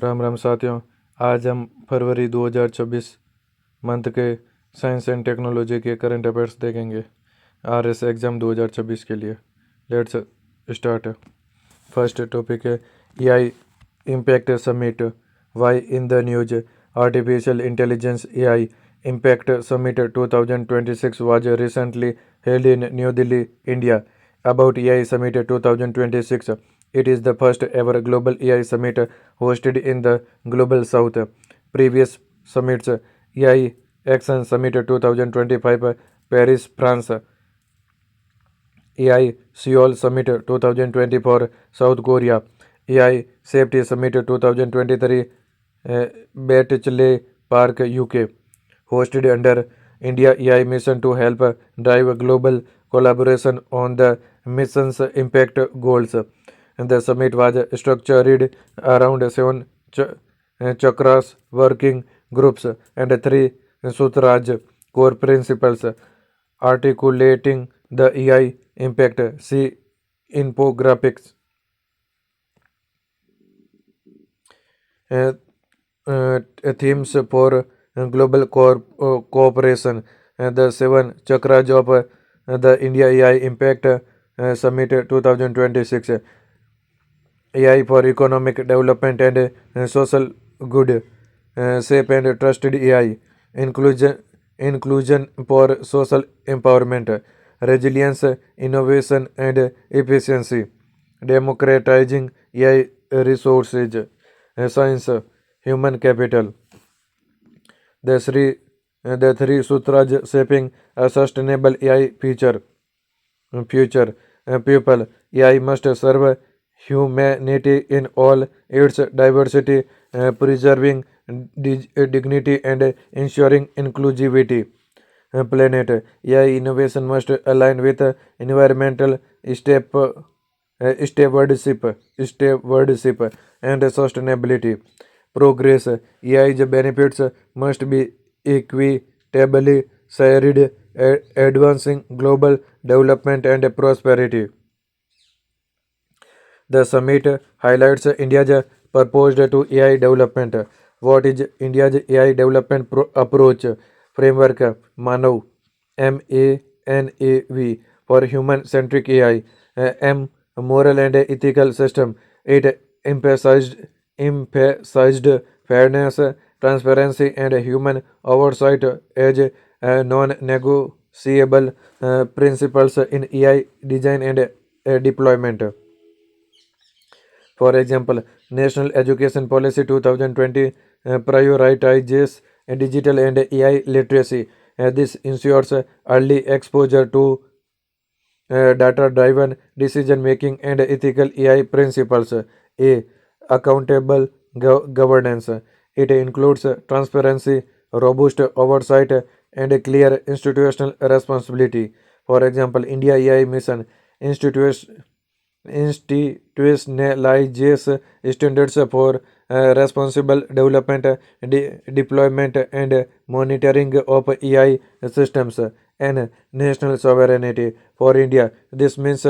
राम राम साथियों। आज हम फरवरी 2024 मंथ के साइंस एंड टेक्नोलॉजी के करंट अफेयर्स देखेंगे आरएस एग्ज़ाम 2024 के लिए। Let's start. फर्स्ट टॉपिक है AI impact summit, why in the news. Artificial intelligence AI impact summit 2026 was recently held in New Delhi, India. About AI Summit 2026. It is the first ever global AI summit hosted in the Global South. Previous summits: AI Action Summit 2025, Paris, France; AI Seoul Summit 2024, South Korea; AI Safety Summit 2023, Bletchley Park, UK. Hosted under India AI mission to help drive global collaboration on the mission's impact goals. And the summit was structured around seven chakras, working groups, and three sutras, core principles, articulating the AI impact. See infographics. Uh, Themes for global cooperation. The seven chakras of the India AI Impact Summit 2026. AI for economic development and social good. Safe and trusted AI. Inclusion for social empowerment. Resilience, innovation and efficiency. Democratizing AI resources. Science, human capital. The three sutras shaping a sustainable AI future. People. AI must serve humanity in all its diversity, preserving dignity and ensuring inclusivity. Planet. AI innovation must align with environmental stewardship and sustainability. Progress. AI's benefits must be equitably shared, advancing global development and prosperity. The summit highlights India's purpose to AI development. What is India's AI development approach? Framework: MANAV, MANAV, for human-centric AI. M, moral and ethical system. It emphasized fairness, transparency, and human oversight as non-negotiable principles in AI design and deployment. For example, National Education Policy 2020 prioritizes digital and AI literacy. This ensures early exposure to data-driven decision-making and ethical AI principles. A. Accountable governance. It includes transparency, robust oversight, and clear institutional responsibility. For example, India AI Mission institutionalizes standards for responsible development, deployment, and monitoring of AI systems, and national sovereignty. For India, this means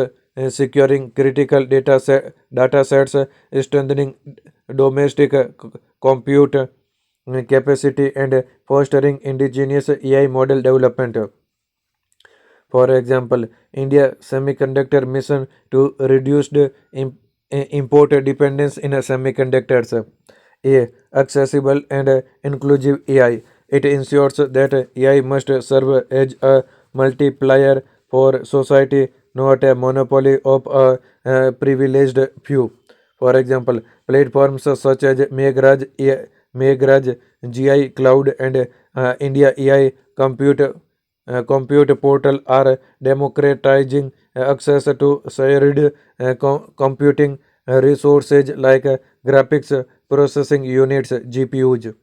securing critical data sets, strengthening domestic compute capacity, and fostering indigenous AI model development. For example, India Semiconductor Mission to reduce the import dependence in semiconductors. A. Accessible and inclusive AI. It ensures that AI must serve as a multiplier for society, not a monopoly of a privileged few. For example, platforms such as Meghraj, GI Cloud, and India AI compute portal are democratizing access to shared computing resources like graphics processing units GPUs.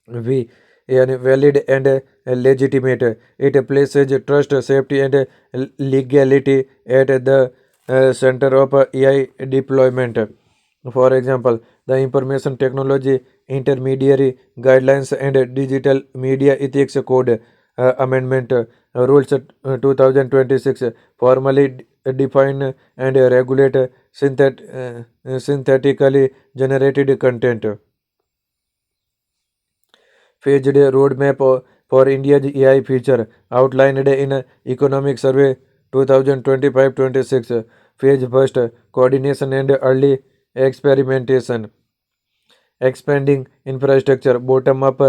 V. Valid and legitimate. It places trust, safety, and legality at the center of AI deployment. For example, the Information Technology Intermediary Guidelines and Digital Media Ethics Code Amendment Rules 2026 formally define and regulate synthetically generated content. Phased roadmap for India's AI future outlined in Economic Survey 2025-26. Phase first, coordination and early experimentation, expanding infrastructure, bottom up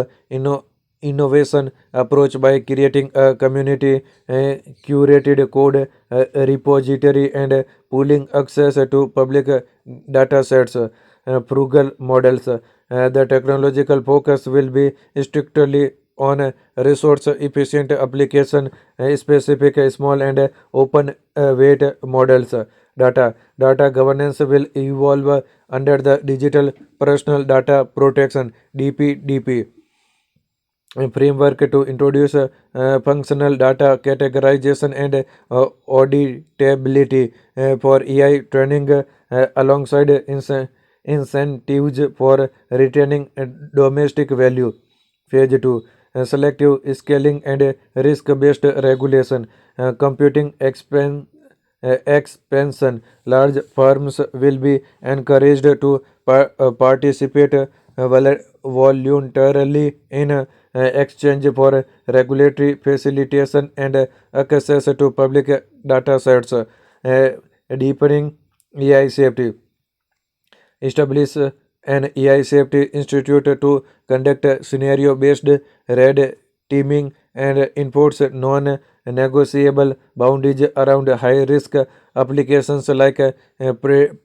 innovation approach by creating a community curated code repository and pooling access to public data sets, frugal models. The technological focus will be strictly on resource efficient application, specific small and open weight models. Data governance will evolve under the Digital Personal Data Protection (DPDP) framework to introduce functional data categorization and auditability for AI training, alongside incentives for retaining domestic value. Phase 2, selective scaling and risk-based regulation, computing expansion. Large firms will be encouraged to participate voluntarily in exchange for regulatory facilitation and access to public data sets, deepening AI safety. Establish an AI safety institute to conduct scenario-based red teaming and enforce non-negotiable boundaries around high-risk applications like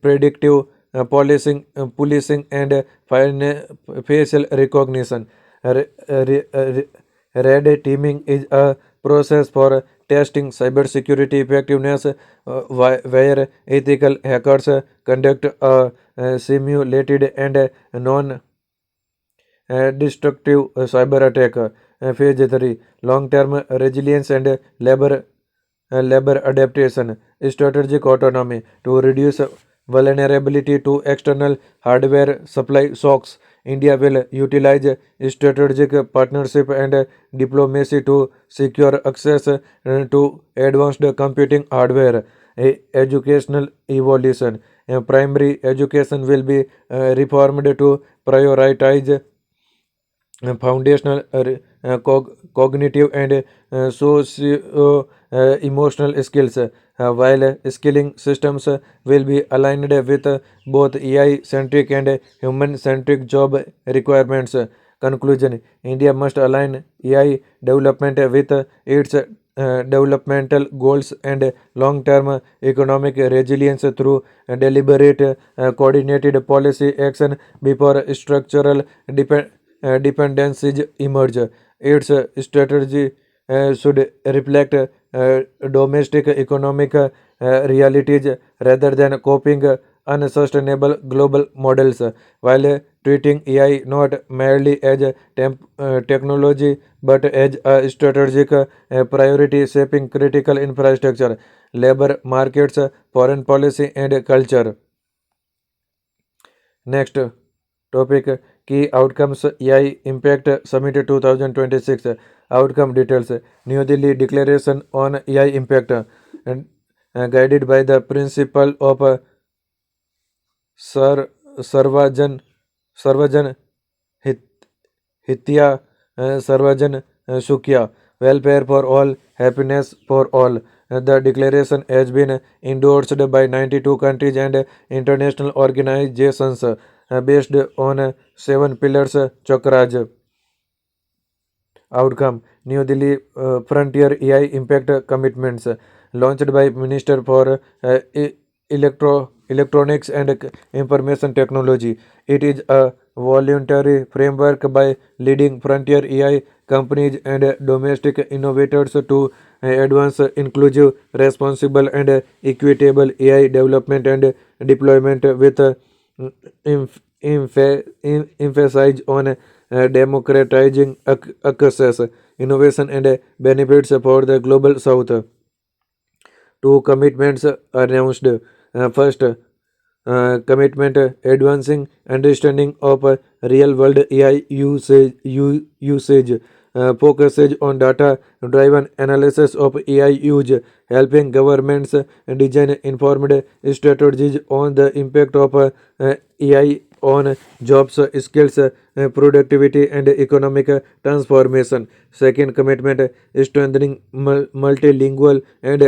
predictive policing and facial recognition. Red teaming is a process for testing cybersecurity effectiveness, where ethical hackers conduct a simulated and non destructive cyber attack. Phase 3, long term resilience and labor adaptation, strategic autonomy to reduce vulnerability to external hardware supply shocks. India will utilize strategic partnership and diplomacy to secure access to advanced computing hardware. Educational evolution. Primary education will be reformed to prioritize foundational cognitive and socio emotional skills, while skilling systems will be aligned with both AI centric and human centric job requirements. Conclusion: India must align AI development with its developmental goals and long term economic resilience through deliberate, coordinated policy action before structural dependencies emerge. Its strategy should reflect domestic economic realities rather than copying unsustainable global models, while treating AI not merely as a technology but as a strategic priority shaping critical infrastructure, labor markets, foreign policy, and culture. Next topic, key outcomes AI Impact Summit 2026. Outcome details. New Delhi Declaration on AI Impact, and guided by the principle of Sar Sarvajan Hit, Hitya Sarvajan Sukya, welfare for all, happiness for all. The declaration has been endorsed by 92 countries and international organizations, based on 7 pillars. Chakraj. Outcome: New Delhi Frontier AI Impact Commitments, launched by Minister for Electronics and Information Technology. It is a voluntary framework by leading frontier AI companies and domestic innovators to advance inclusive, responsible, and equitable AI development and deployment, with emphasis on democratizing access, innovation, and benefits for the global south. Two commitments are announced. First, commitment advancing understanding of real world AI usage, focuses on data-driven analysis of AI use, helping governments design informed strategies on the impact of AI on jobs, skills, productivity, and economic transformation. Second commitment is strengthening multilingual and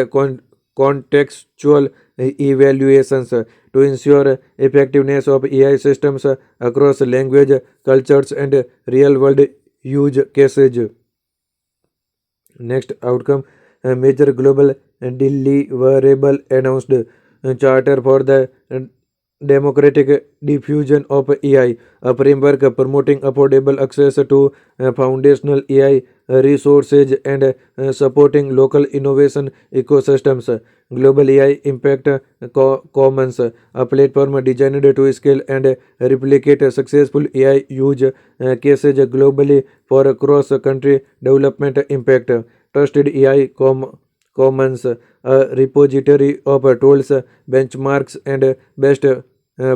contextual evaluations to ensure effectiveness of AI systems across language, cultures, and real-world use cases. Next outcome, a major global deliverable announced charter for the democratic diffusion of AI, a framework promoting affordable access to foundational AI resources and supporting local innovation ecosystems. Global AI Impact Commons, a platform designed to scale and replicate successful AI use cases globally for cross-country development impact. Trusted AI Commons, a repository of tools, benchmarks, and best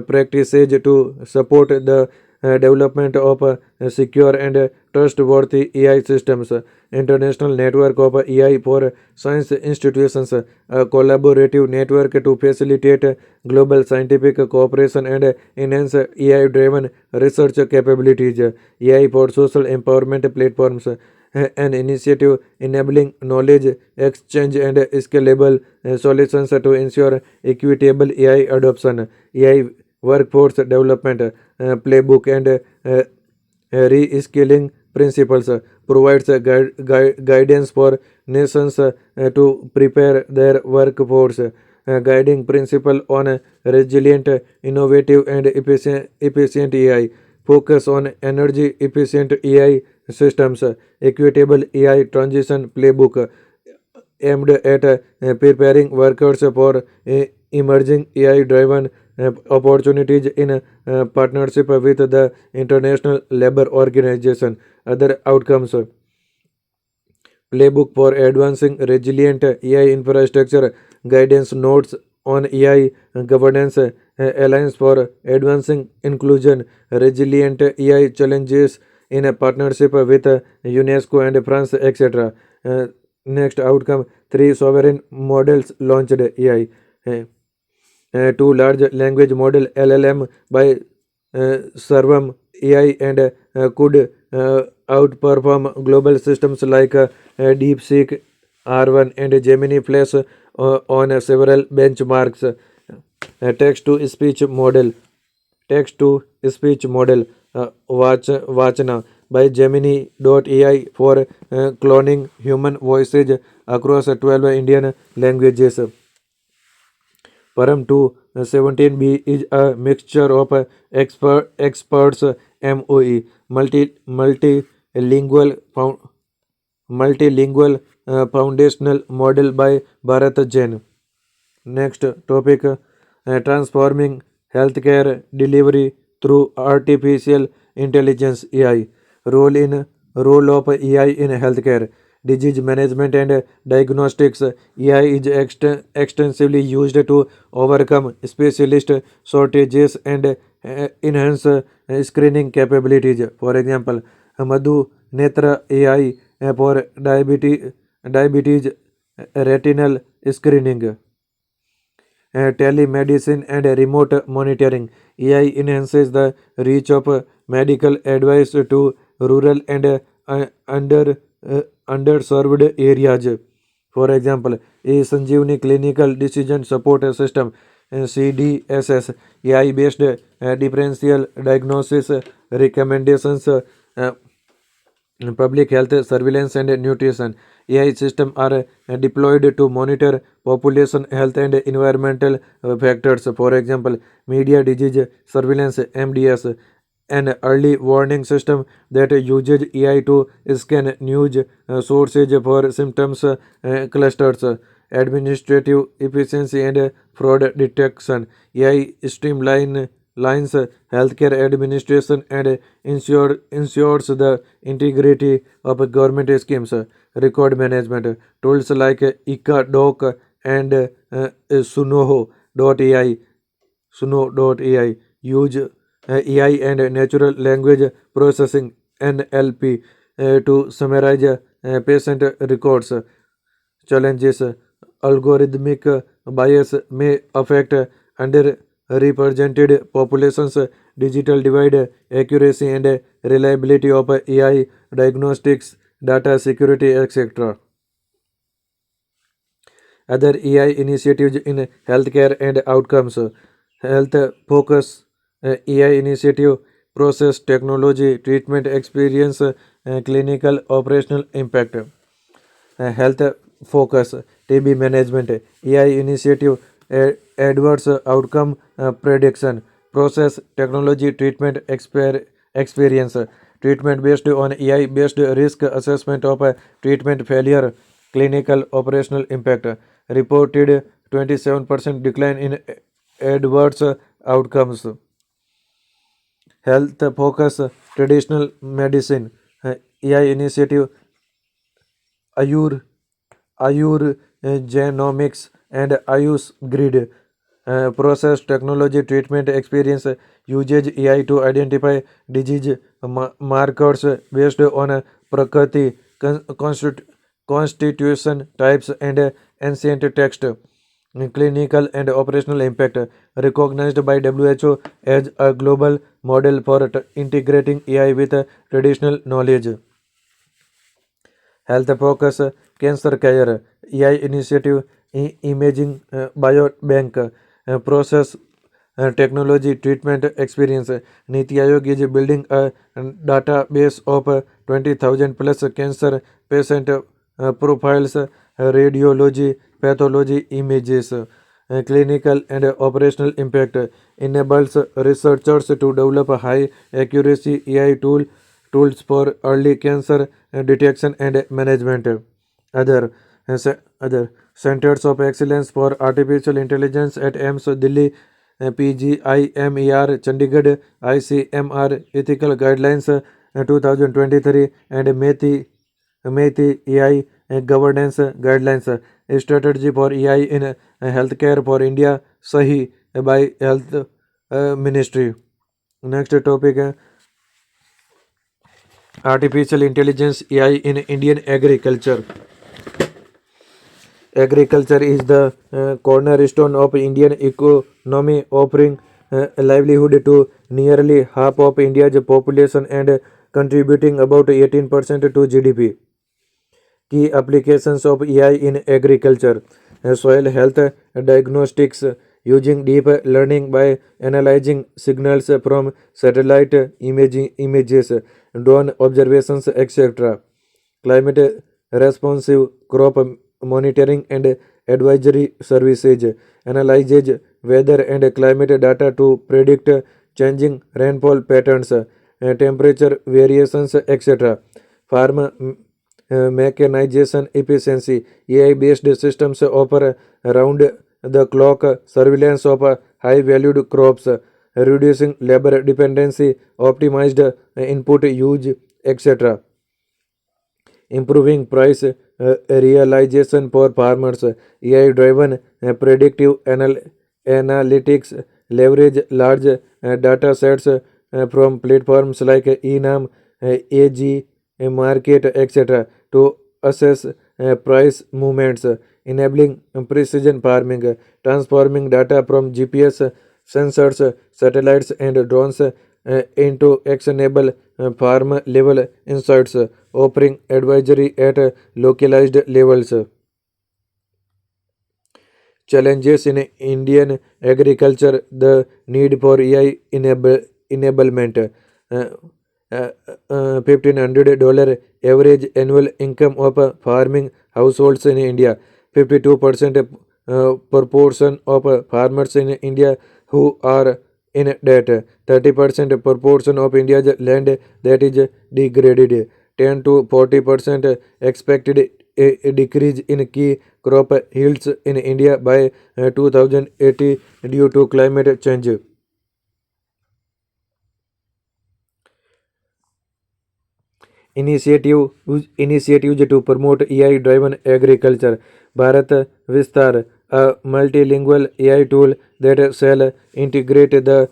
practices to support the development of secure and trustworthy AI systems. International Network of AI for Science Institutions, a collaborative network to facilitate global scientific cooperation and enhance AI-driven research capabilities. AI for Social Empowerment Platforms, an initiative enabling knowledge exchange and scalable solutions to ensure equitable AI adoption. AI workforce development playbook and reskilling principles provides guidance for nations to prepare their workforce. Guiding principle on resilient, innovative, and efficient AI. Focus on energy efficient AI systems. Equitable AI transition playbook aimed at preparing workers for emerging AI-driven opportunities in partnership with the International Labour Organization. Other outcomes, playbook for advancing resilient AI infrastructure, guidance notes on AI governance, alliance for advancing inclusion, resilient AI challenges in a partnership with UNESCO and France, etc. Next outcome, three sovereign models launched AI. Two large language model LLM by Servam AI and could outperform global systems like DeepSeek R1 and Gemini Flash on several benchmarks. Text to speech model Vachana by Gemini.ai for cloning human voices across 12 Indian languages. Param 217B is a mixture of experts MOE, multilingual foundational model by Bharat Jain. Next topic, transforming healthcare delivery through artificial intelligence AI. Role of AI in healthcare. Disease management and diagnostics. AI is extensively used to overcome specialist shortages and enhance screening capabilities. For example, Madhu Netra AI for diabetes retinal screening. Telemedicine and remote monitoring. AI enhances the reach of medical advice to rural and underserved areas. For example, a Sanjeevani clinical decision support system CDSS, AI-based differential diagnosis recommendations, public health surveillance and nutrition. AI systems are deployed to monitor population health and environmental factors. For example, media disease surveillance MDS, an early warning system that uses AI to scan news sources for symptoms clusters. Administrative efficiency and fraud detection. AI streamlines healthcare administration and ensures the integrity of government schemes. Record management tools like ICA-Doc and Suno.ai use AI and natural language processing NLP to summarize patient records. Challenges: algorithmic bias may affect underrepresented populations, digital divide, accuracy and reliability of AI diagnostics, data security, etc. Other AI initiatives in healthcare and outcomes. Health focus AI initiative, process technology, treatment experience, clinical operational impact. Health focus TB management AI initiative, adverse outcome prediction, process technology, treatment experience, treatment based on AI based risk assessment of treatment failure, clinical operational impact, reported 27% decline in adverse outcomes. Health focus traditional medicine AI initiative, Ayur Ayur Genomics and Ayush Grid. Process technology treatment experience uses AI to identify disease markers based on Prakriti, constitution types, and ancient text. Clinical and operational impact recognized by WHO as a global model for integrating AI with traditional knowledge. Health focus cancer care AI initiative, imaging biobank, process technology treatment experience. Niti Aayog is building a database of 20,000 plus cancer patient profiles, radiology, pathology images. Clinical and operational impact enables researchers to develop high accuracy AI tools for early cancer detection and management. Other other centers of excellence for artificial intelligence at AIMS Delhi, PGIMER Chandigarh, ICMR ethical guidelines 2023 and MeitY AI governance guidelines, strategy for AI in healthcare for India, Sahi by Health Ministry. Next topic है artificial intelligence AI in Indian agriculture. Agriculture is the cornerstone of Indian economy, offering a livelihood to nearly half of India's population and contributing about 18% to GDP. Key applications of AI in agriculture: soil health diagnostics, using deep learning by analyzing signals from satellite images, drone observations, etc. Climate responsive crop monitoring and advisory services, analyzes weather and climate data to predict changing rainfall patterns, temperature variations, etc. Farm mechanization efficiency: AI based systems offer around the clock surveillance of high valued crops, reducing labor dependency, optimized input use, etc. Improving price realization for farmers. AI driven predictive analytics leverage large data sets from platforms like Enam, AG Market, etc. to assess price movements, enabling precision farming, transforming data from GPS sensors, satellites, and drones into actionable farm level insights, offering advisory at localized levels. Challenges in Indian agriculture: the need for AI enablement. $1,500 average annual income of farming households in India. 52% proportion of farmers in India who are in debt. 30% proportion of India's land that is degraded. 10 to 40% expected a decrease in key crop yields in India by 2080 due to climate change. Initiatives to promote AI-driven agriculture. Bharat Vistar, a multilingual AI tool that shall integrate the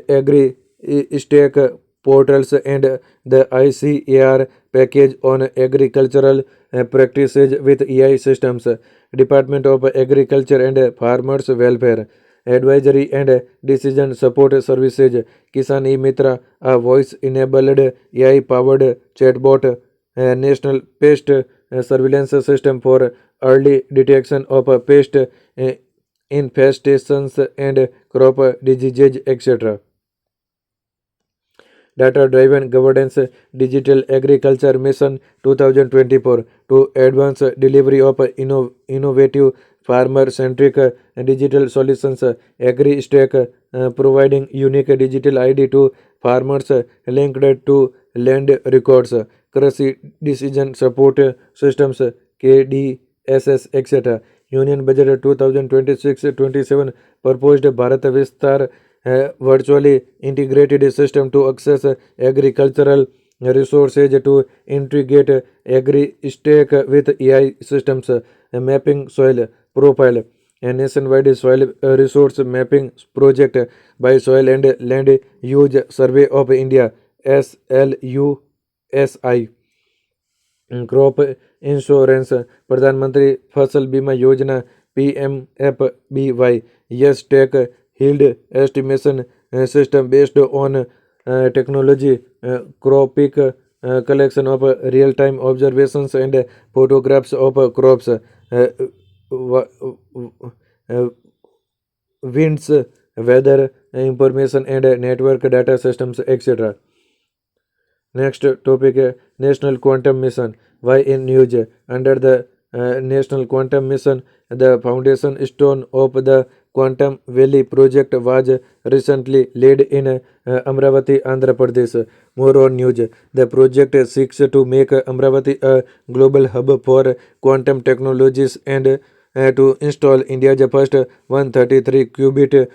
agri-stack portals and the ICAR package on agricultural practices with AI systems, Department of Agriculture and Farmers Welfare, Advisory and Decision Support Services, Kisan E-Mitra, a voice-enabled AI-powered chatbot, National Pest Surveillance System for early detection of pest infestations and crop diseases, etc. Data Driven Governance Digital Agriculture Mission 2024 to advance delivery of innovative farmer centric digital solutions. Agri-Stack providing unique digital ID to farmers linked to land records. Krishi Decision Support Systems KDSS, etc. Union Budget 2026-27 proposed Bharat Vistar virtually integrated system to access agricultural resources to integrate agri-stack with AI systems, mapping soil profile, a nationwide soil resource mapping project by Soil and Land Use Survey of India SLUSI, crop insurance Pradhanmantri Fasal Bima Yojana PMFBY, YES tech yield estimation system based on technology, CROPIC collection of real-time observations and photographs of crops, winds, weather information and network data systems, etc. Next topic National Quantum Mission. Why in news? Under the National Quantum Mission, the foundation stone of the Quantum Valley project was recently laid in Amravati, Andhra Pradesh. More on news. The project seeks to make Amravati a global hub for quantum technologies and to install India's first 133 qubit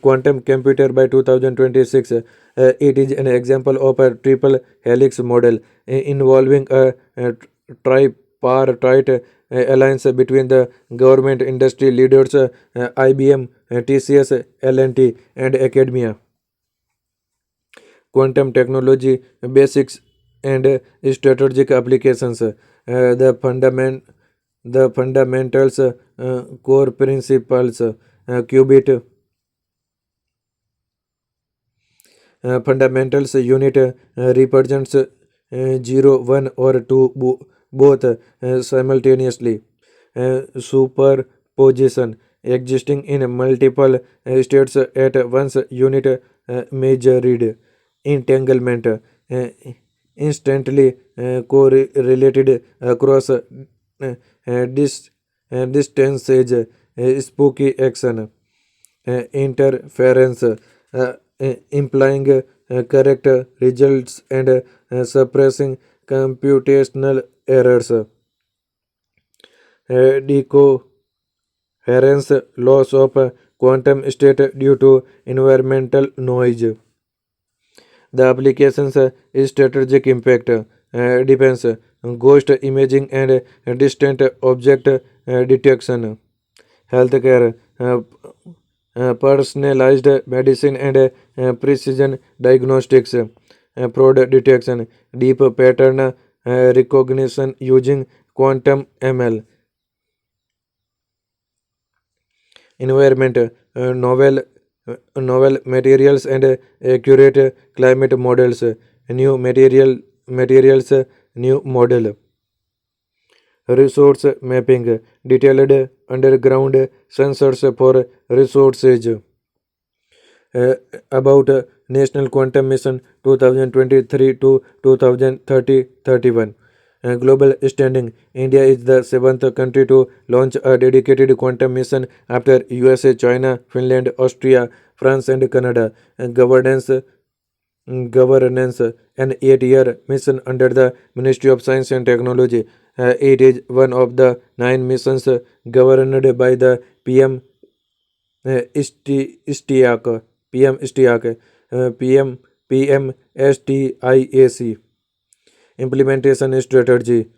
quantum computer by 2026. It is an example of a triple helix model involving a tripartite alliance between the government, industry leaders, IBM, TCS, L&T, and academia. Quantum technology basics and strategic applications. The fundamentals, core principles, qubit fundamentals unit represents 0, 1 or 2 both simultaneously. Superposition existing in multiple states at once unit measured. Entanglement instantly correlated across distances. Spooky action interference implying correct results and suppressing computational errors. Decoherence loss of quantum state due to environmental noise. The applications strategic impact depends ghost imaging and distant object detection, healthcare, personalized medicine and precision diagnostics, fraud detection, deep pattern recognition using quantum ML, environment, novel materials and accurate climate models, new materials, new model. Resource mapping, detailed underground sensors for resources. About National Quantum Mission 2023 to 2030-31. Global standing. India is the seventh country to launch a dedicated quantum mission after USA, China, Finland, Austria, France, and Canada. Governance, an 8-year mission under the Ministry of Science and Technology. It is one of the 9 missions governed by the PM STIAC, PM STIAC, PM STIAC. Implementation strategy.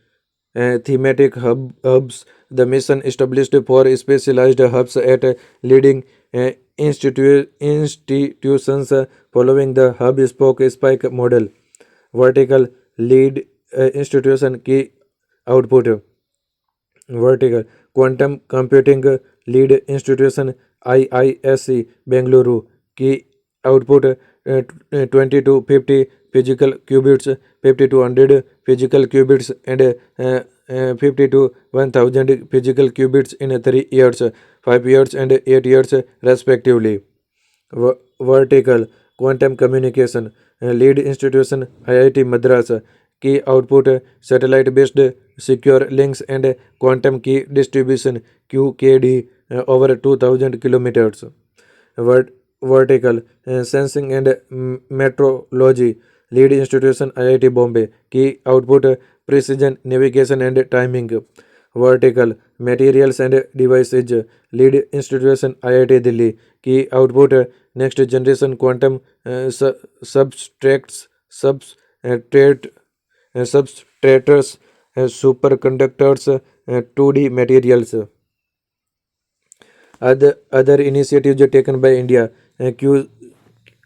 thematic hubs. The mission established four specialized hubs at leading institutions following the hub spoke spike model. Vertical lead institution key output. Vertical quantum computing lead institution IISc Bengaluru. Key output 20 to 50 physical qubits, 50 to 100 physical qubits, and 50 to 1000 physical qubits in 3 years, 5 years, and 8 years, respectively. Vertical quantum communication lead institution IIT Madras. Key output satellite based secure links and quantum key distribution QKD over 2000 kilometers. Vertical sensing and metrology lead institution IIT Bombay. Key output precision navigation and timing. Vertical materials and devices lead institution IIT Delhi. Key output next generation quantum substrates substrate substrates superconductors 2D materials. Other initiatives taken by India,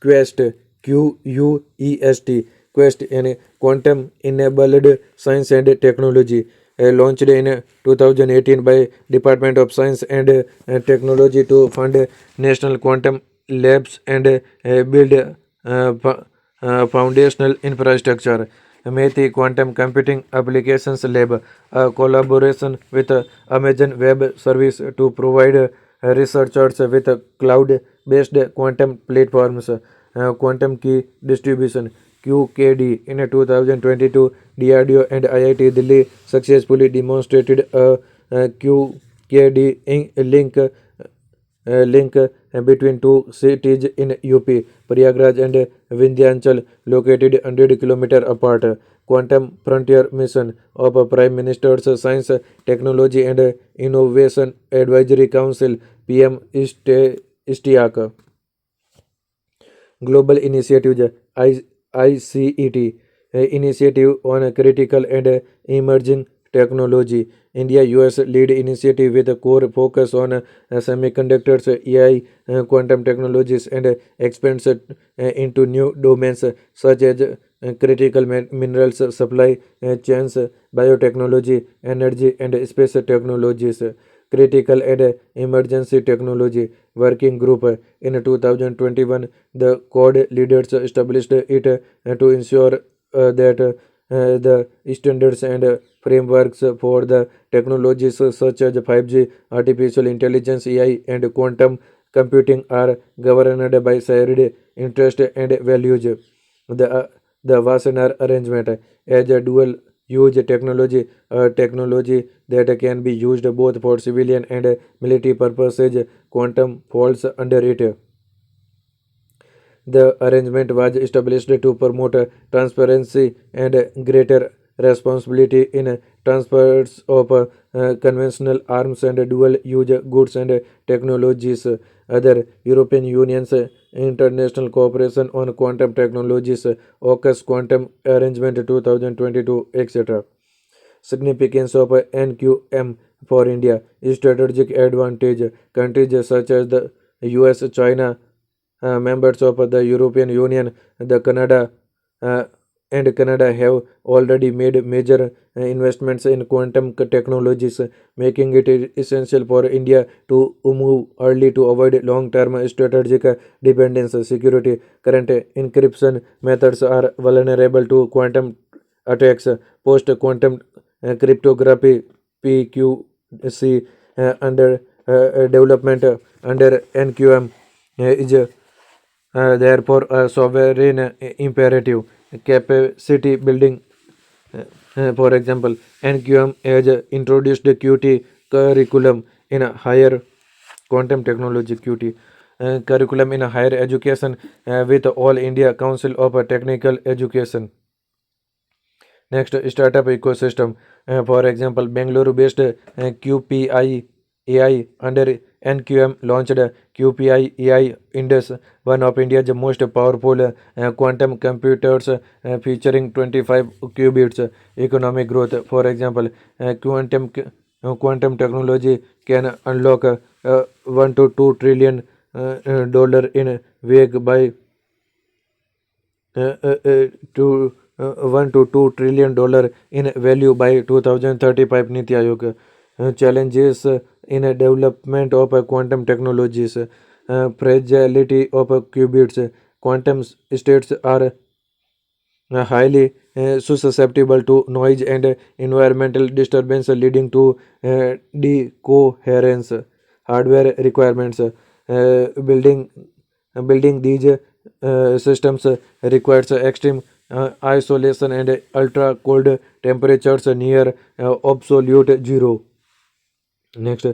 Quest, QUEST, Quest, and Quantum Enabled Science and Technology, launched in 2018 by Department of Science and Technology to fund national quantum labs and build foundational infrastructure. Methi Quantum Computing Applications Lab, a collaboration with Amazon Web Service to provide researchers with cloud-based quantum platforms. Quantum key distribution QKD in 2022, DRDO and IIT Delhi successfully demonstrated a QKD link between two cities in UP, Prayagraj and Vindhyachal, located 100 km apart. Quantum Frontier Mission of Prime Minister's Science, Technology and Innovation Advisory Council PM ISTIAC. Global Initiatives ICET Initiative on Critical and Emerging Technology. India US lead initiative with a core focus on semiconductors, AI, quantum technologies, and expands into new domains such as critical minerals supply chains, biotechnology, energy, and space technologies. Critical and Emergency Technology Working Group. In 2021, the code leaders established it to ensure that the standards and frameworks for the technologies such as 5G, artificial intelligence, AI, and quantum computing are governed by shared interest and values. The Wassenaar arrangement as a dual use technology, a technology that can be used both for civilian and military purposes. Quantum falls under it. The arrangement was established to promote transparency and greater responsibility in transfers of conventional arms and dual use goods and technologies. Other European Union's international cooperation on quantum technologies, AUKUS Quantum Arrangement 2022, etc. Significance of NQM for India. Strategic advantage. Countries such as the US, China, members of the European Union, the uh, Canada have already made major investments in quantum technologies, making it essential for India to move early to avoid long-term strategic dependence. Security. Current encryption methods are vulnerable to quantum attacks. Post-quantum cryptography (PQC) under development under NQM is therefore a sovereign imperative. Capacity building, for example, NQM has introduced the QT curriculum in a higher quantum technology QT curriculum in a higher education with All India Council of Technical Education. Next, startup ecosystem. For example, Bangalore based QPI AI under NQM launched QPI AI Indus, one of India's most powerful quantum computers featuring 25 qubits economic growth. For example, quantum technology can unlock 1 to 2 trillion dollar in wake by to 1 to 2 trillion dollar in value by 2035. Niti Aayog challenges in a development of quantum technologies, fragility of qubits. Quantum states are highly susceptible to noise and environmental disturbance, leading to decoherence. Hardware requirements. Building these systems requires extreme isolation and ultra cold temperatures near absolute zero. Next,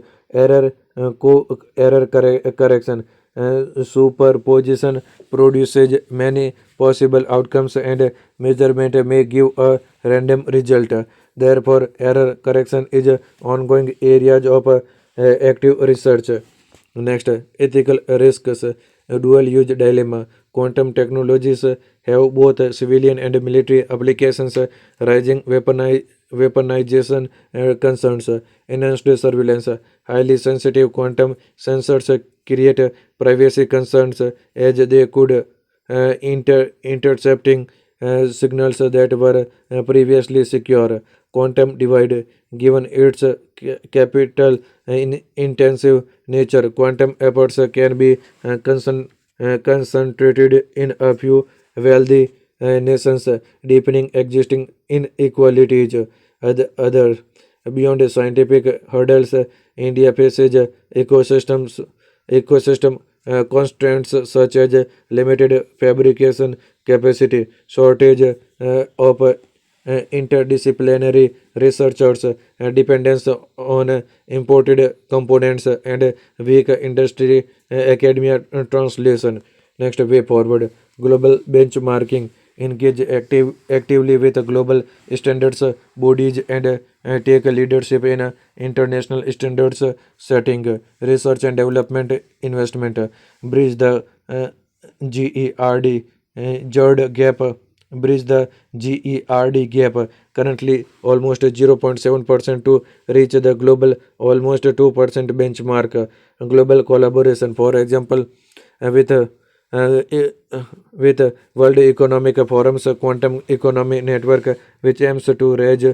correction. Superposition produces many possible outcomes, and measurement may give a random result. Therefore, error correction is a ongoing areas of active research. Next, ethical risks. Dual use dilemma. Quantum technologies have both civilian and military applications, rising weaponization concerns, enhanced surveillance. Highly sensitive quantum sensors create privacy concerns, as they could intercepting signals that were previously secure. Quantum divide, given its capital intensive nature, quantum efforts can be concentrated in a few wealthy nations, deepening existing inequalities. Other beyond scientific hurdles, India faces ecosystem constraints such as limited fabrication capacity, shortage of interdisciplinary researchers, dependence on imported components, and weak industry academia translation. Next, way forward. Global benchmarking. Engage actively with global standards bodies and take leadership in international standards setting. Research and development investment. Bridge the GERD GERD gap. Bridge the GERD gap. Currently, almost 0.7% to reach the global almost 2% benchmark. Global collaboration, for example, with with World Economic Forum's Quantum Economy Network, which aims to raise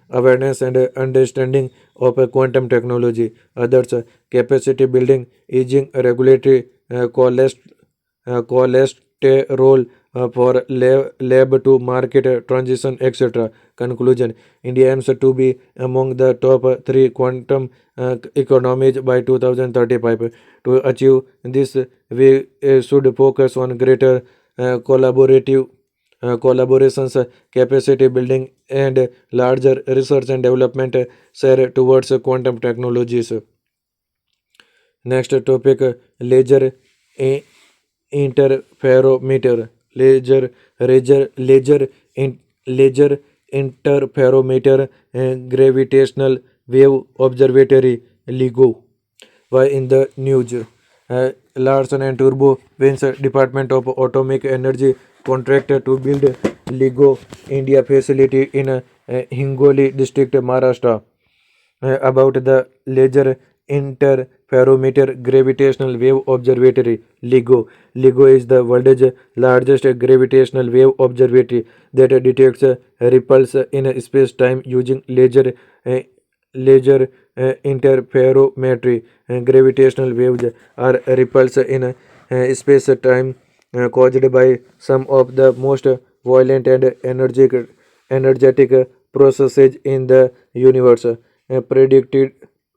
awareness and understanding of quantum technology. Others, capacity building, easing regulatory cholesterol for lab to market transition, etc. Conclusion: India aims to be among the top three quantum economies by 2035. To achieve this, we should focus on greater collaborative collaborations, capacity building, and larger research and development share towards quantum technologies. Next topic, laser i- interferometer. Laser laser interferometer, gravitational wave observatory, LIGO. Why in the news? Larsen and Turbo wins Department of Atomic Energy contract to build LIGO India facility in Hingoli district, Maharashtra. About the Laser Interferometer Gravitational Wave Observatory, LIGO. LIGO is the world's largest gravitational wave observatory that detects ripples in space-time using uh, laser interferometry. Gravitational waves are ripples in space-time caused by some of the most violent and energetic processes in the universe.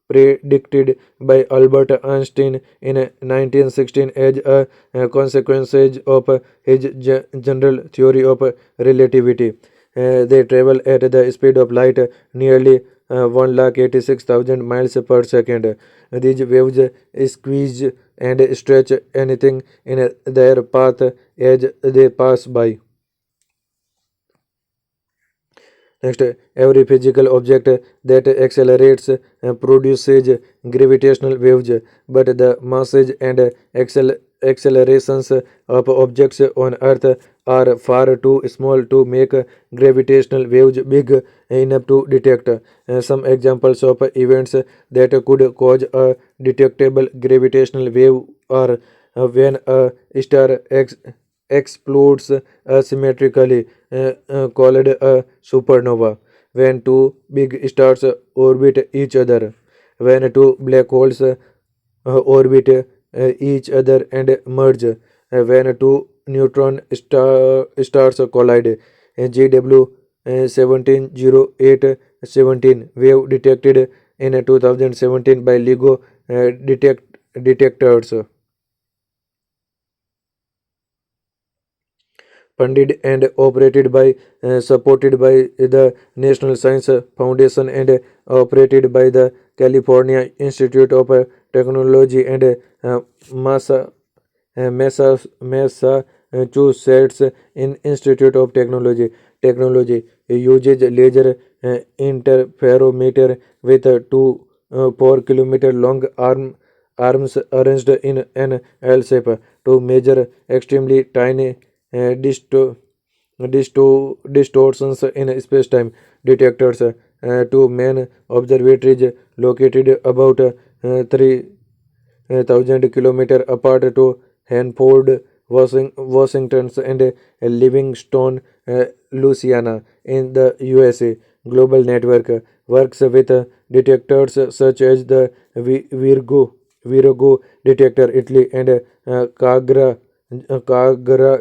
Predicted by Albert Einstein in 1916 as a consequence of his general theory of relativity. They travel at the speed of light, nearly 186,000 miles per second. These waves squeeze and stretch anything in their path as they pass by. Next, every physical object that accelerates produces gravitational waves, but the masses and accelerations of objects on Earth are far too small to make gravitational waves big enough to detect. Some examples of events that could cause a detectable gravitational wave are when a star explodes asymmetrically, called a supernova, when two big stars orbit each other, when two black holes orbit each other and merge, when two stars collide. GW 170817 wave detected in 2017 by LIGO detectors, funded and operated by supported by the National Science Foundation and operated by the California Institute of Technology and Massa, Massachusetts in Institute of Technology uses laser interferometer with two 4 kilometer long arms arranged in an L shape to measure extremely tiny uh, disto- distortions in space-time. Detectors two main observatories located about 3,000 kilometers apart to Hanford, Washington, and Livingston, Louisiana, in the USA. Global network works with detectors such as the Virgo detector, Italy, and Kagra,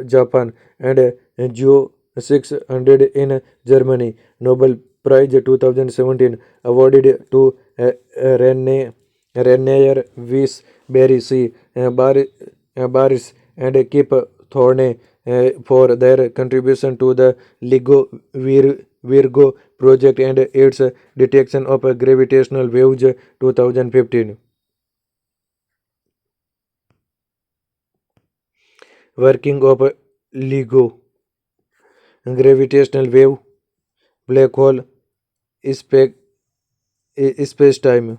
Japan, and Geo 600 in Germany. Nobel Prize 2017 awarded to Renier Weiss, Barry C. Baris, and Kip Thorne for their contribution to the LIGO Virgo project and its detection of gravitational waves 2015. Working of LIGO gravitational wave, black hole, space, space time.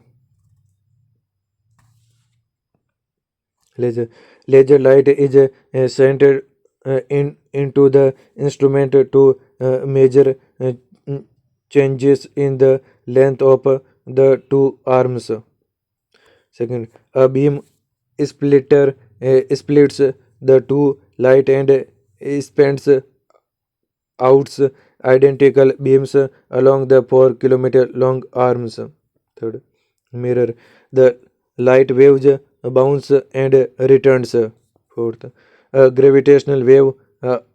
Laser light is sent into the instrument to measure changes in the length of the two arms. Second, a beam splitter splits the two light and spends out identical beams along the 4 kilometer long arms. Third, mirror. The light waves bounce and returns. Fourth, a gravitational wave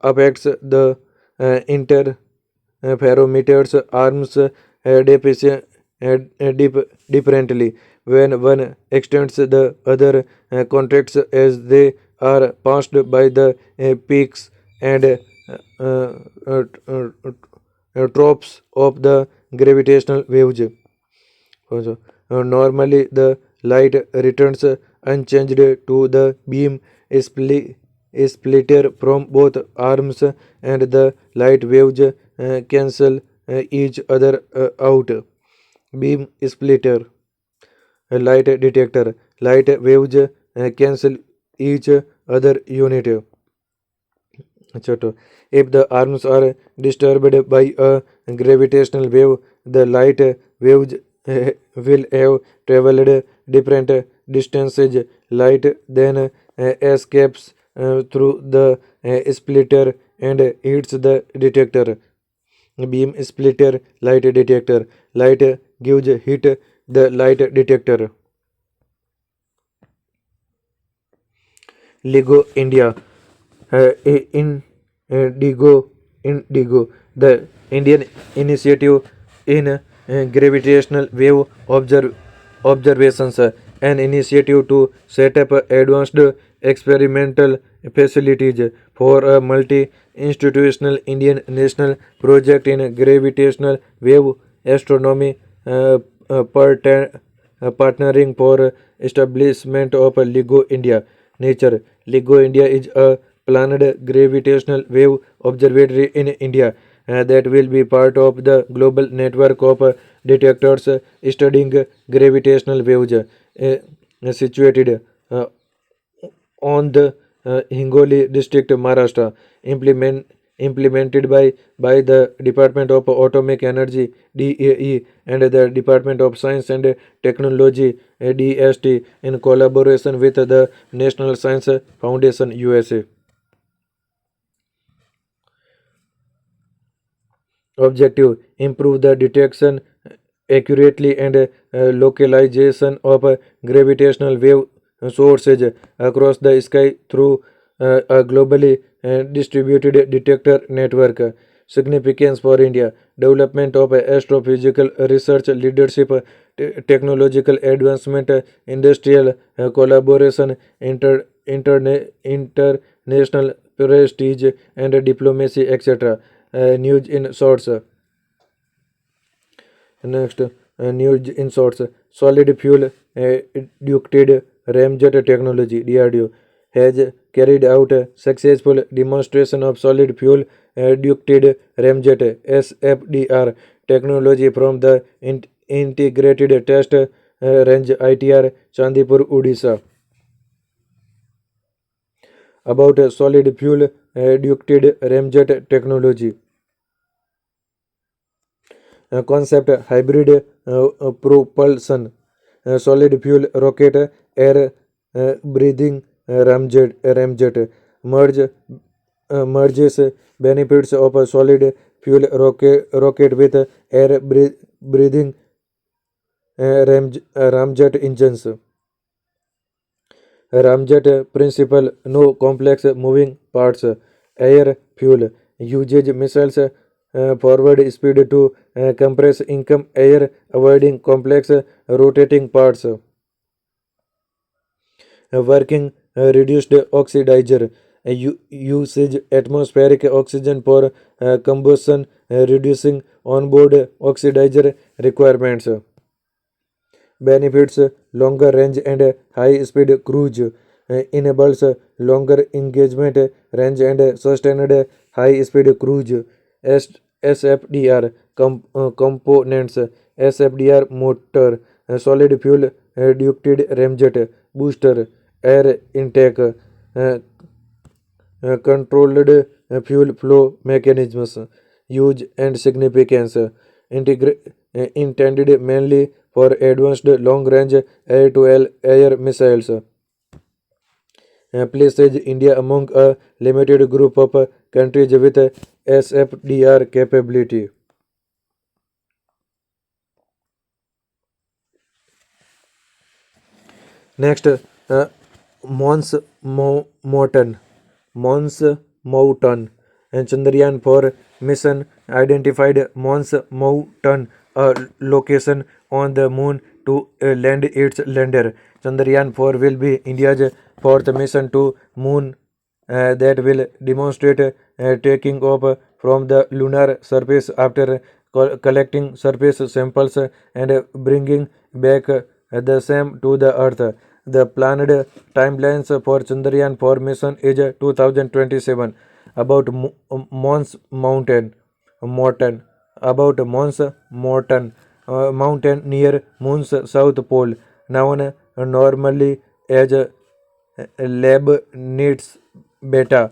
affects the interferometer's arms differently. When one extends, the other contracts as they are passed by the peaks and uh, uh, uh, troughs of the gravitational waves. Also, normally, the light returns unchanged to the beam splitter from both arms, and the light waves cancel each other out. Beam splitter, a light detector, light waves cancel each other unit. Chato. If the arms are disturbed by a gravitational wave, the light waves will have traveled different distances. Light then escapes through the splitter and hits the detector. Beam splitter, light detector. Light gives hit the light detector. Lego India. In Indigo, the Indian initiative in gravitational wave observations, an initiative to set up advanced experimental facilities for a multi-institutional Indian national project in gravitational wave astronomy, partnering for establishment of LIGO India. Nature. LIGO India is a planned gravitational wave observatory in India that will be part of the global network of detectors studying gravitational waves situated on the Hingoli district, Maharashtra, implemented by the Department of Atomic Energy (DAE) and the Department of Science and Technology (DST) in collaboration with the National Science Foundation USA. Objective: improve the detection accurately and localization of gravitational wave sources across the sky through a globally distributed detector network. Significance for India: development of astrophysical research, leadership, technological advancement, industrial collaboration, international prestige, and diplomacy, etc. News in shorts. Next, news in shorts. Solid fuel ducted ramjet technology (DRDO) has carried out a successful demonstration of solid fuel ducted ramjet (SFDR) technology from the Integrated Test Range ITR Chandipur, Odisha. About solid fuel ducted ramjet technology. Concept: hybrid propulsion, solid fuel rocket, air breathing ramjet merges benefits of a solid fuel rocket with air breathing ramjet engines. Ramjet principle: no complex moving parts. Air fuel uses missiles forward speed to compress income air, avoiding complex rotating parts. Working reduced oxidizer usage atmospheric oxygen for combustion, reducing onboard oxidizer requirements. Benefits: longer range and high speed cruise, enables longer engagement range and sustained high speed cruise. SFDR components: SFDR motor, solid fuel ducted ramjet booster, air intake, controlled fuel flow mechanisms. Use and significance: intended mainly for advanced long-range air-to-air missiles. Places India among a limited group of countries with SFDR capability. Next, Mons Mountain. Mons Mountain. And Chandrayaan 4 mission identified Mons Mountain, a location on the moon, to land its lander. Chandrayaan 4 will be India's fourth mission to moon that will demonstrate taking off from the lunar surface after collecting surface samples and bringing back the same to the Earth. The planned timelines for Chandrayaan 4 mission is 2027. About Mons Mountain. About Mons Mountain, mountain near Moon's south pole, known normally as Leibniz Beta,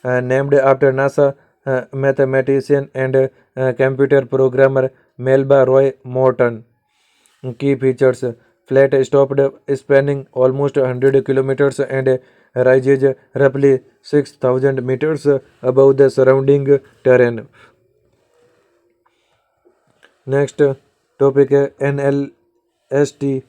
named after NASA mathematician and computer programmer Melba Roy Morton. Key features: flat stopped spanning almost 100 kilometers and rises roughly 6,000 meters above the surrounding terrain. Next topic है NLST,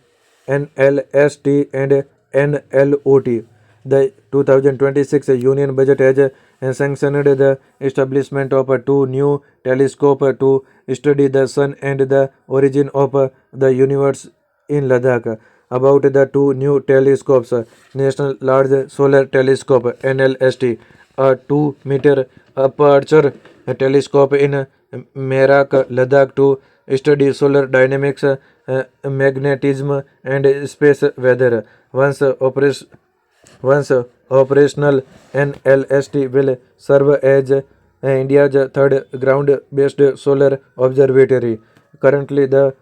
NLST and NLOT. The 2026 Union Budget has sanctioned the establishment of two new telescopes to study the sun and the origin of the universe in Ladakh. About the two new telescopes: National Large Solar Telescope (NLST), a 2-meter aperture telescope in Merak, Ladakh, to study solar dynamics, magnetism, and space weather. Once operational, NLST will serve as India's third ground-based solar observatory. Currently, the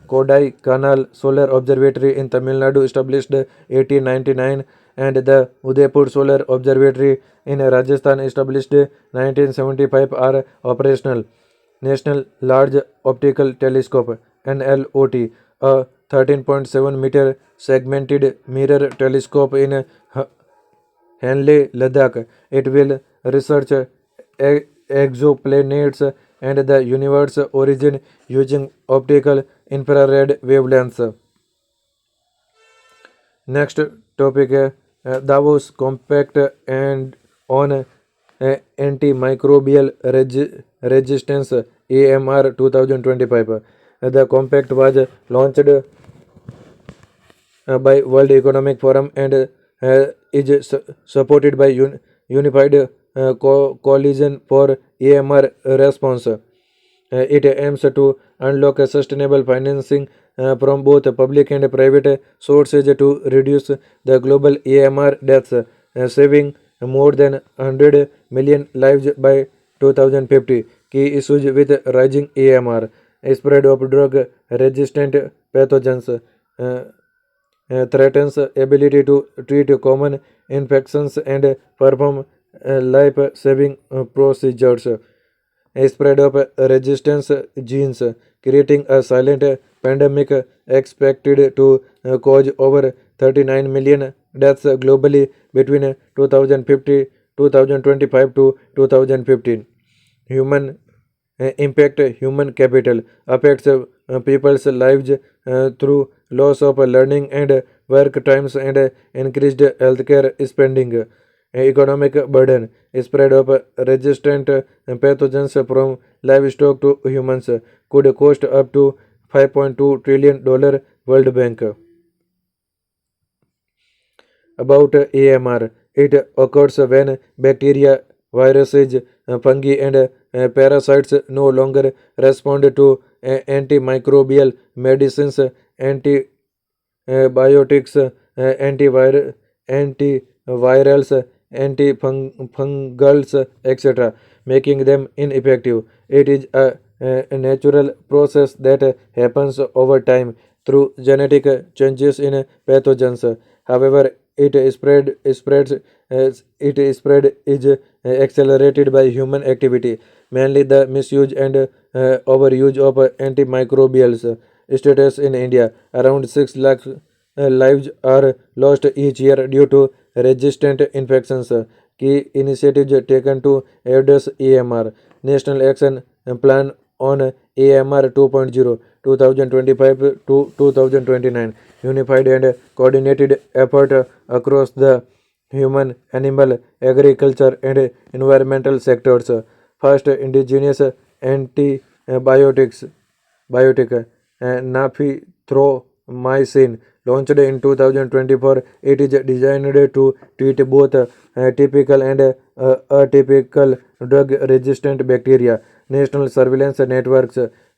Kodai Kanal Solar Observatory in Tamil Nadu established 1899 and the Udaipur Solar Observatory in Rajasthan established 1975 are operational. National Large Optical Telescope NLOT, a 13.7-meter segmented mirror telescope in Henley, Ladakh. It will research exoplanets and the universe origin using optical infrared wavelengths. Next topic है Davos Compact and on antimicrobial resistance AMR 2025. The compact was launched by World Economic Forum and is supported by Unified Coalition for AMR Response. It aims to unlock a sustainable financing from both public and private sources to reduce the global AMR deaths, saving more than 100 million lives by 2050. Key issues with rising AMR: spread of drug resistant pathogens, threatens ability to treat common infections and perform life-saving procedures. A spread of resistance genes, creating a silent pandemic expected to cause over 39 million deaths globally between 2050 2025 to 2015. Human impact human capital affects people's lives through loss of learning and work times and increased healthcare spending. Economic burden spread of resistant pathogens from livestock to humans could cost up to $5.2 trillion, World Bank. About AMR, it occurs when bacteria, viruses, fungi, and parasites no longer respond to antimicrobial medicines, antibiotics, antivirals, antifungals, etc., making them ineffective. It is a natural process that happens over time through genetic changes in pathogens. However, it spread is accelerated by human activity, mainly the misuse and overuse of antimicrobials. Status in India: around 6 lakh lives are lost each year due to resistant infections. Key initiatives taken to address AMR: National Action Plan on AMR 2.0 2025 to 2029, unified and coordinated effort across the human, animal, agriculture, and environmental sectors. First, indigenous antibiotics biotic naphithromycin launched in 2024. It is designed to treat both typical and atypical drug resistant bacteria. National surveillance networks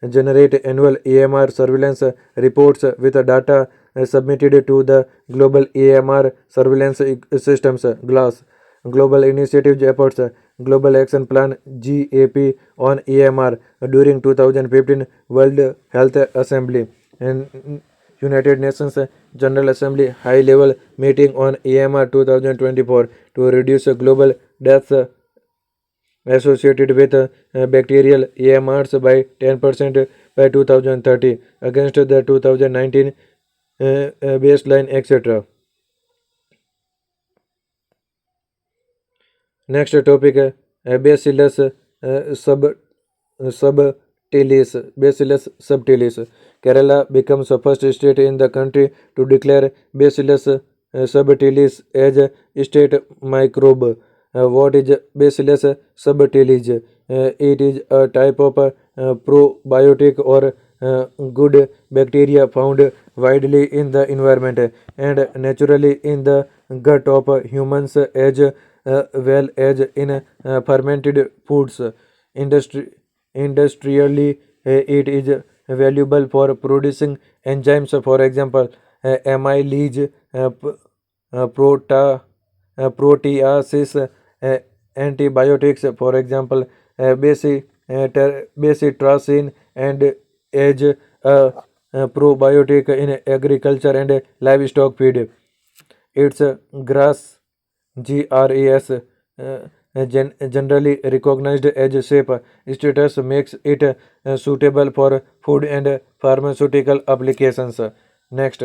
generate annual AMR surveillance reports with data submitted to the Global AMR Surveillance Systems GLASS. Global Initiative Efforts Global Action Plan GAP on AMR during 2015 World Health Assembly and United Nations General Assembly High Level Meeting on AMR 2024 to reduce global deaths associated with bacterial AMRs by 10% by 2030 against the 2019 baseline, etc. Next topic Bacillus subtilis. Bacillus subtilis. Kerala becomes the first state in the country to declare Bacillus subtilis as a state microbe. What is Bacillus subtilis? It is a type of probiotic or good bacteria found widely in the environment and naturally in the gut of humans as well as in fermented foods. Industri- Industrially, it is valuable for producing enzymes, for example, amylase, proteases, antibiotics, for example, bacitracin, and as a probiotic in agriculture and livestock feed. Its grass GRAS generally recognized as safe status makes it suitable for food and pharmaceutical applications. Next,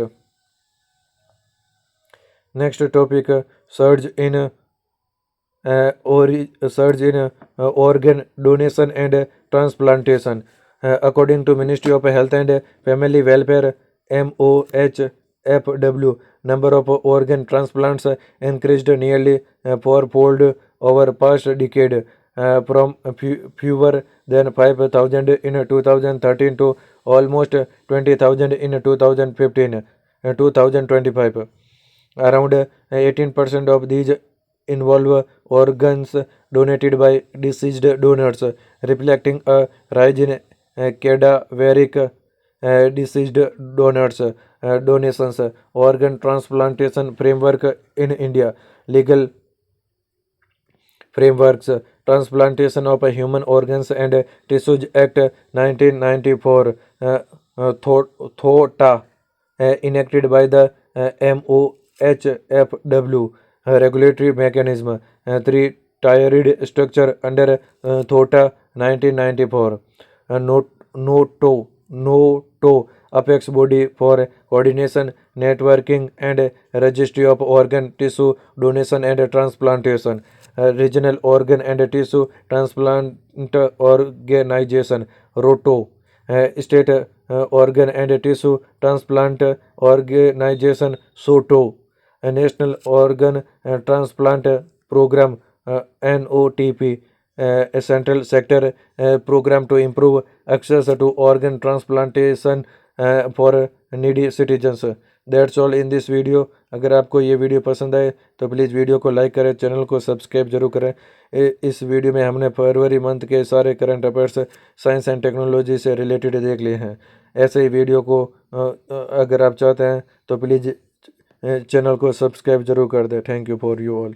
next topic: surge in surge in organ donation and transplantation. According to Ministry of Health and Family Welfare MOHFW, number of organ transplants increased nearly fourfold over past decade, from fewer than 5,000 in 2013 to almost 20,000 in 2025. Around 18% of these involve organs donated by deceased donors, reflecting a rise in cadaveric deceased donors donations. Organ transplantation framework in India. Legal frameworks: Transplantation of Human Organs and Tissues Act 1994, THOTA, enacted by the MOHFW. Regulatory mechanism: three-tiered structure under THOTA 1994. NOTO, apex body for coordination, networking, and registry of organ, tissue donation and transplantation. Regional Organ and Tissue Transplant Organization, ROTO. State Organ and Tissue Transplant Organization, SOTO. National Organ Transplant Program, NOTP. A central sector program to improve access to organ transplantation for needy citizens. That's all in this video. अगर आपको ये video पसंद आए तो please video को like करें, channel को subscribe जरूर करें। इस वीडियो में हमने फरवरी मंथ के सारे current affairs science and technology से रिलेटेड देख लिए हैं। ऐसे ही वीडियो को अगर आप चाहते हैं तो प्लीज़ चैनल को सब्सक्राइब जरूर कर दें। Thank you for you all.